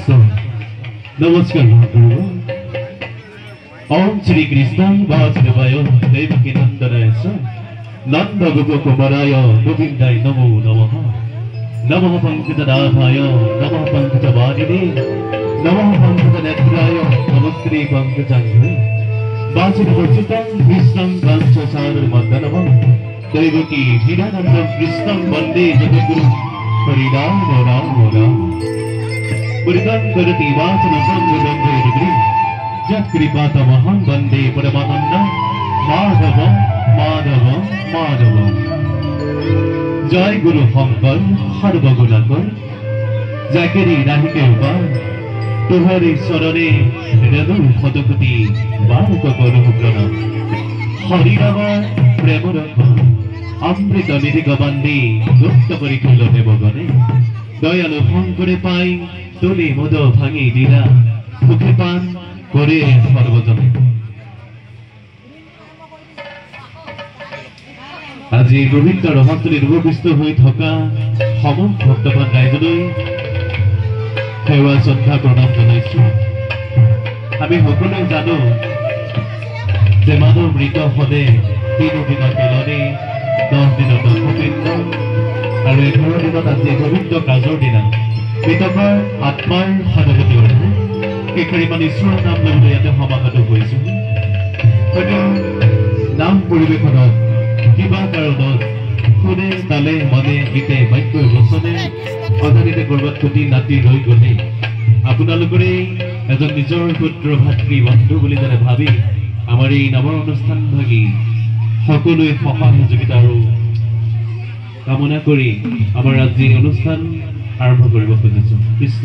कृष्ण नमस्कार महाप्रभु ओम श्री कृष्णाय वासुदेवाय देवकी नंदनाय च नंद गोपकुमाराय गोविंदाय नमो नमः नमः पंकजनाभाय नमः पंकजवादिने नमः पंकजनेत्राय नमस्ते पंकजाङ्घ्रे वासुदेवच्युतं कृष्णं काञ्चसागरमर्दनम् दैवकी हीरानन्दं कृष्णं वन्दे जगद्गुरुं हरिनाम राम राम पुरितं करति वाचनसंगतं वेदगिरि यत्कृपातमहं वन्दे परमानन्दं माधवं माधवं माधवं जय गुरु शंकर सर्वगुणाकर जाकेरी नाहिके उपाय तुहरे शरणे रेणु शतकोटी बालक करुः प्रणम हरिनाम प्रेम रख अमृत निधि गबंदी गुप्त परिखल देवगणे दयालु शंकरे पाई तुली मद भांगी दिला सुखे पान करे सर्वजने আজি পবিত্ৰ ৰহস্যৰ উপবিষ্ট হৈ থকা সমস্ত ভক্তগণ ৰাইজলৈ সেৱা শ্ৰদ্ধা প্ৰণাম জনাইছো। আমি সকলোৱে জানো যে মানৱ মৃত হলে 3 দিনৰ পেলনি 10 দিনৰ দক্ষপিণ্ড আৰু 11 দিনত আজি পবিত্ৰ কাজৰ দিনা পিতকৰ আত্মাৰ সাধুগতি অৰ্থে কেইখৰিমান ঈশ্বৰৰ নাম ল'বলৈ ইয়াতে সমাগত হৈছো। হয়তো নাম পৰিৱেশনত কিবা কাৰণত শুনে তালে মনে গীতে বাক্য বচনে অজানিতে কৰবাত খুটি নাতি ৰৈ গ'লে আপোনালোকৰে এজন নিজৰ পুত্ৰ ভাতৃ বন্ধু বুলি যেনে ভাবি আমাৰ এই নামৰ অনুষ্ঠান ভাগি সকলোৱে সহায় সহযোগিতা আৰু কামনা কৰি আমাৰ আজিৰ অনুষ্ঠান আৰম্ভ কৰিব খুজিছো। কৃষ্ণ